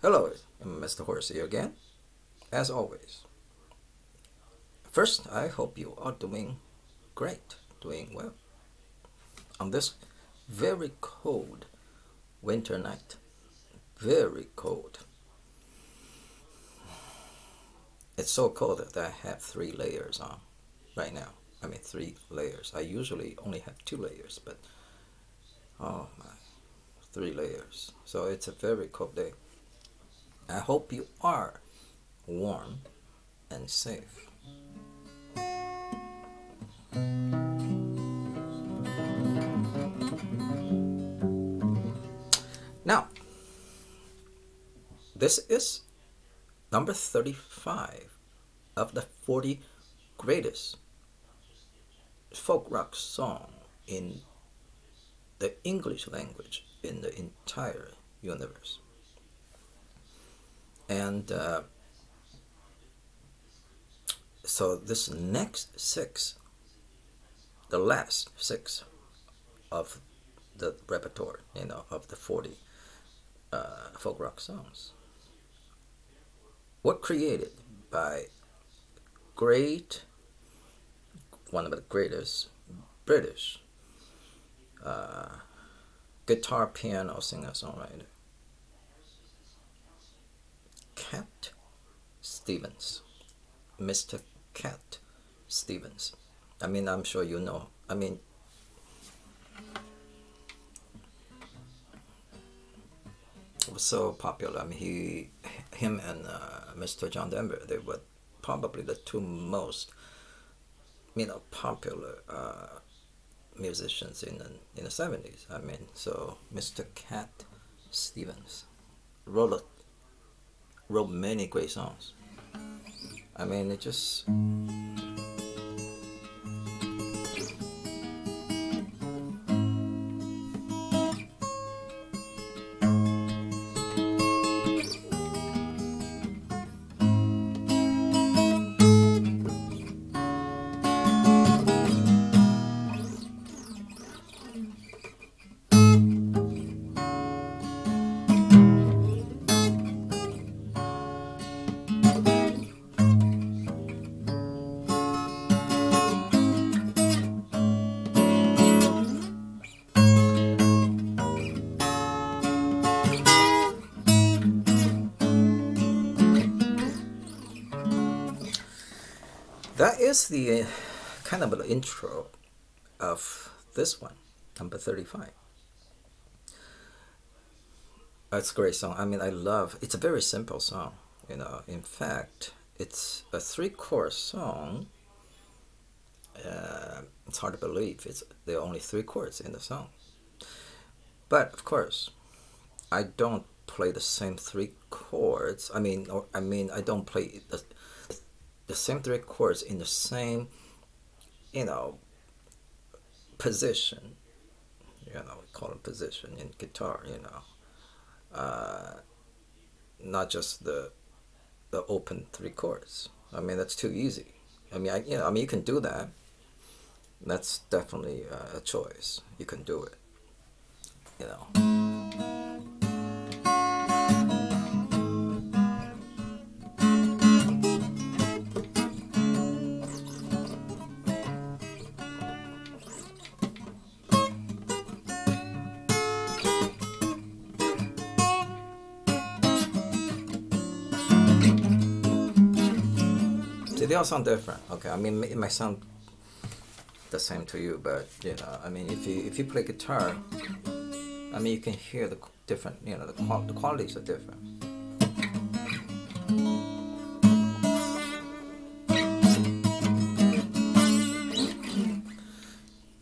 Hello, I'm Mr. Horsey again, as always. First, I hope you are doing great, doing well on this very cold winter night. Very cold. It's so cold that I have 3 layers on right now. I mean, 3 layers. I usually only have 2 layers, but oh my, 3 layers. So it's a very cold day. I hope you are warm and safe. Now, this is number 35 of the 40 greatest folk rock song in the English language in the entire universe. And so this next 6, the last 6 of the repertoire, of the 40 folk rock songs, were created by one of the greatest British guitar piano singer-songwriter, Cat Stevens, Mr. Cat Stevens. I mean, I'm sure you know. I mean, it was so popular. I mean, him and Mr. John Denver, they were probably the two most, popular musicians in the 70s. I mean, so Mr. Cat Stevens wrote many great songs. I mean, it just that is the kind of an intro of this one, number 35. It's a great song. I mean, it's a very simple song, In fact, it's a 3-chord song. It's hard to believe there are only 3 chords in the song. But of course, I don't play the same 3 chords. I don't play the same 3 chords in the same, position. We call it position in guitar. Not just the open 3 chords. I mean, that's too easy. I mean, you can do that. That's definitely a choice. You can do it. See, they all sound different. Okay, I mean, it might sound the same to you, but I mean, if you play guitar, I mean, you can hear the different, the qualities are different.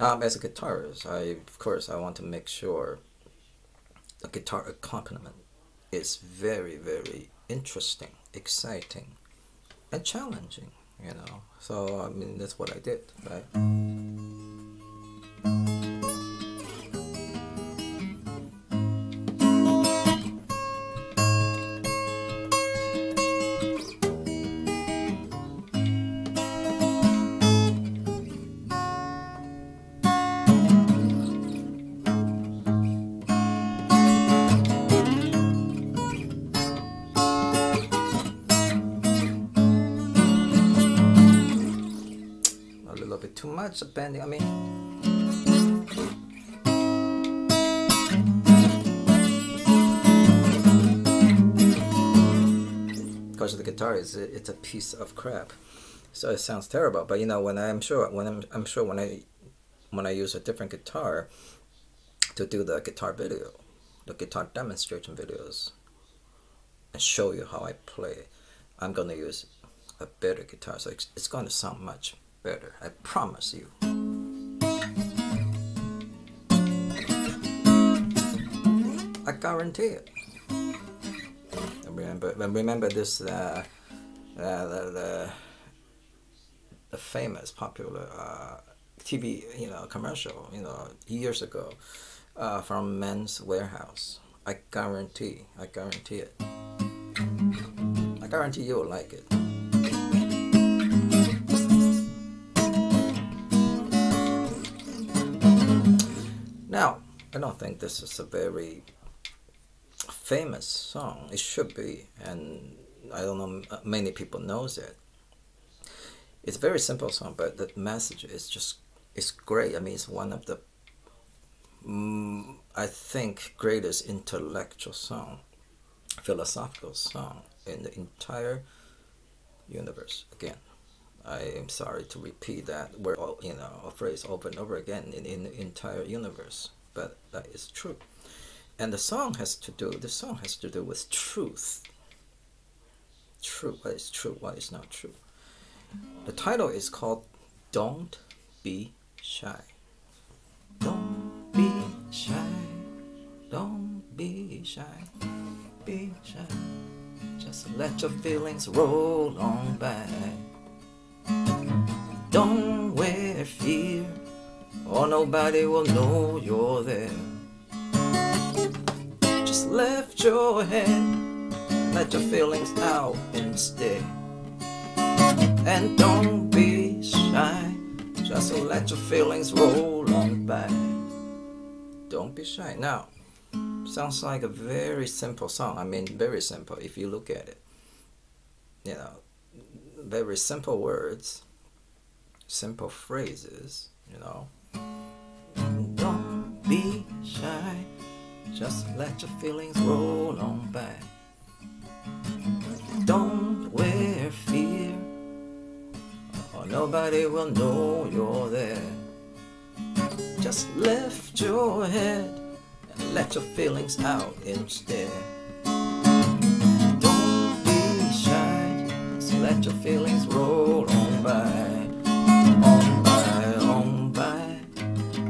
As a guitarist, of course I want to make sure the guitar accompaniment is very, very interesting, exciting, and challenging, So, I mean, that's what I did, right? much bending. I mean, because the guitar it's a piece of crap, so it sounds terrible. But you know, when I'm sure when I use a different guitar to do the guitar video, the guitar demonstration videos, and show you how I play, I'm gonna use a better guitar, so it's going to sound much better. I promise you. I guarantee it. Remember this the famous popular TV commercial years ago from Men's Warehouse. I guarantee it. I guarantee you'll like it. Now, I don't think this is a very famous song. It should be, and I don't know many people knows it. It's a very simple song, but the message is it's great. I mean, it's one of the I think greatest intellectual song, philosophical song in the entire universe. Again, I am sorry to repeat that word, a phrase over and over again in the entire universe, but that is true. And the song has to do with truth. True, what is true, what is not true. The title is called Don't Be Shy. Don't be shy. Don't be shy. Be shy. Just let your feelings roll on by. Don't wear fear, or nobody will know you're there. Just lift your head, let your feelings out instead. And don't be shy, just let your feelings roll on by. Don't be shy. Now, sounds like a very simple song. I mean, very simple if you look at it. Very simple words, simple phrases, Don't be shy, just let your feelings roll on by. Don't wear fear, or nobody will know you're there. Just lift your head and let your feelings out instead. Don't be shy, just let your feelings roll on by. On by, on by,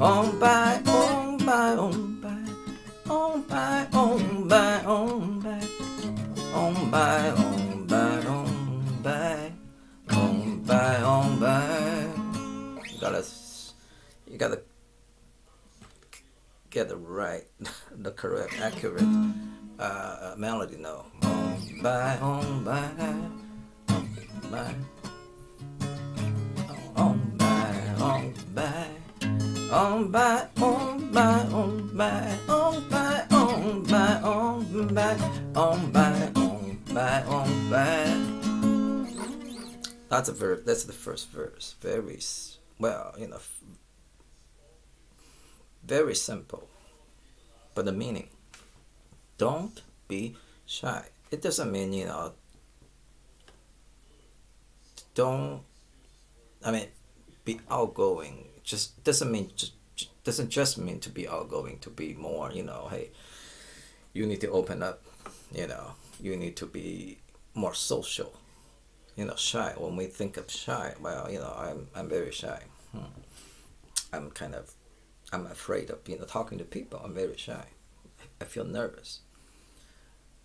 on by, on by, on by, on by, on by, on by, on by, on by, on by, on by, on by. You gotta get the right, the correct, accurate melody. No, on by, on by, on by, on by, on by, on by, on by, on by, on by, on by, on by, on by, on by, on by. That's a verse. That's the first verse. Very well, very simple, but the meaning. Don't be shy. It doesn't mean don't. I mean, be outgoing. Just doesn't just mean to be outgoing. To be more, hey, you need to open up. You need to be more social. Shy. When we think of shy, well, I'm very shy. I'm afraid of talking to people. I'm very shy. I feel nervous.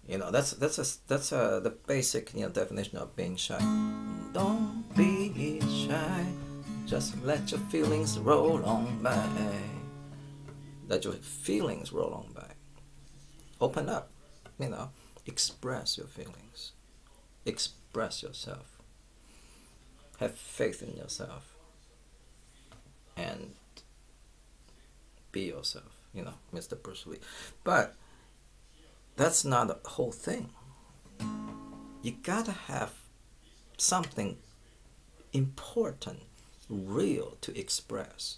That's the basic definition of being shy. Don't be shy. Just let your feelings roll on by. Let your feelings roll on by. Open up. Express your feelings. Express yourself. Have faith in yourself. And be yourself, Mr. Bruce Lee. But that's not the whole thing. You gotta have something important real to express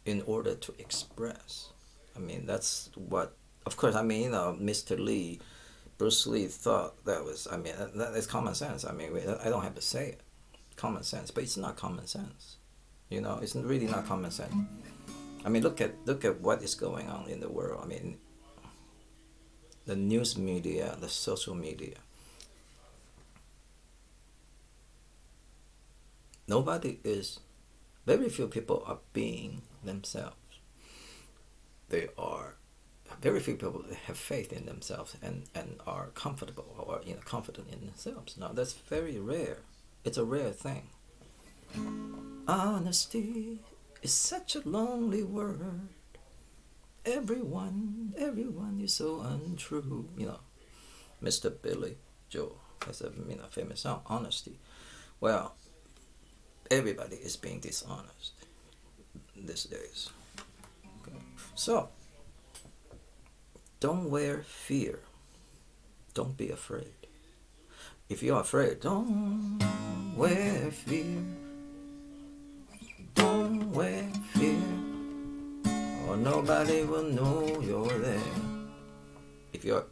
in order to express. I mean, that's what, of course, I mean, Mr. Lee, Bruce Lee thought that was, I mean, that is common sense. I mean, I don't have to say it. Common sense, but it's not common sense. You know, it's really not common sense. I mean, look at what is going on in the world. I mean, the news media, the social media. Very few people are being themselves. Very few people have faith in themselves and are comfortable or confident in themselves. Now that's very rare. It's a rare thing. Honesty is such a lonely word. Everyone is so untrue. Mr. Billy Joel has a famous song, Honesty. Well, everybody is being dishonest these days. Okay. So, don't wear fear. Don't be afraid. If you're afraid, don't wear fear. Don't wear fear, or nobody will know you're there. If you're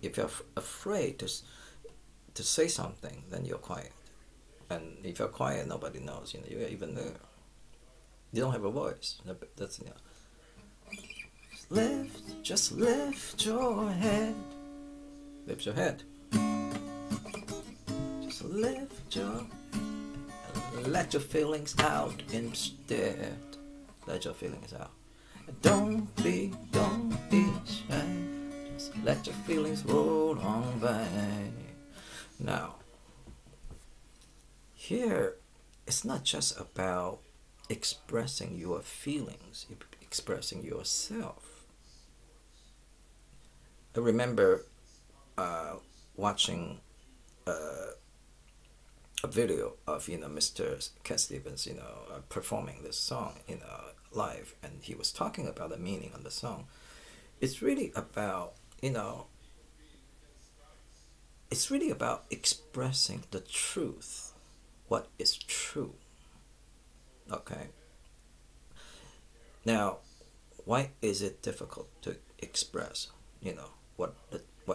afraid to say something, then you're quiet. And if you're quiet, nobody knows. You're even there. You don't have a voice. That's Just lift your head. Lift your head. Just lift your. Let your feelings out instead. Let your feelings out. Don't be shy. Just let your feelings roll on by. Now, here, it's not just about expressing your feelings, expressing yourself. I remember watching a video of Mr. Cat Stevens performing this song live, and he was talking about the meaning of the song. It's really about it's really about expressing the truth, what is true. Okay. Now, why is it difficult to express what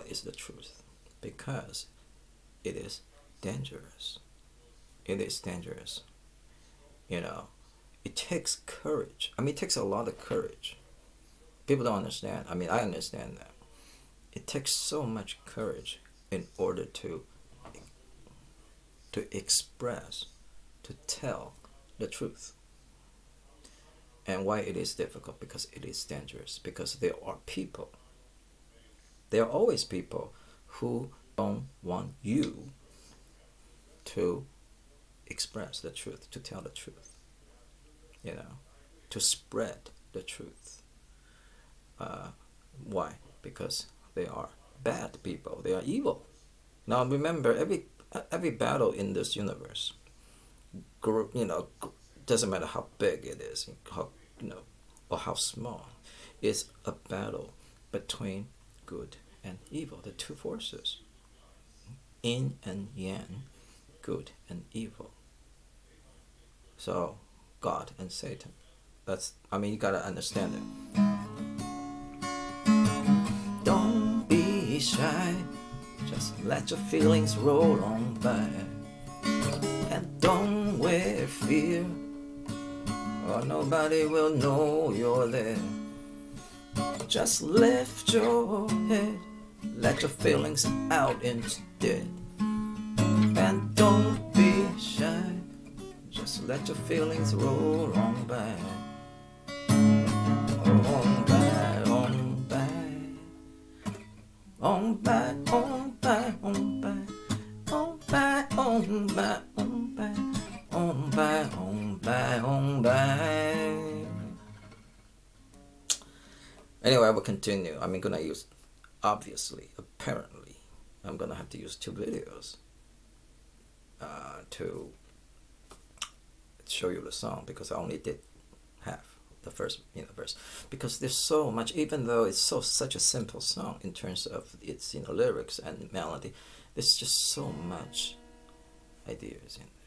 is the truth? Because it is dangerous. It is dangerous. It takes courage. I mean, it takes a lot of courage. People don't understand. I mean, I understand that. It takes so much courage in order to express, to tell the truth. And why it is difficult? Because it is dangerous. Because there are people. There are always people who don't want you to express the truth, to tell the truth, to spread the truth. Why? Because they are bad people. They are evil. Now remember, every battle in this universe, doesn't matter how big it is, or how small, is a battle between good and evil, the two forces, yin and yang, good and evil. So, God and Satan. You gotta understand it. Don't be shy, just let your feelings roll on by. And don't wear fear, or nobody will know you're there. Just lift your head, let your feelings out instead. And don't be shy, just let your feelings roll on by. On by, on by. On by, on by, on by. On by, on by, on by. On by, on by, on by. Anyway, I will continue. I'm gonna use, apparently, I'm gonna have to use 2 videos to show you the song, because I only did half the first verse, because there's so much. Even though it's such a simple song in terms of its lyrics and melody, there's just so much ideas in it.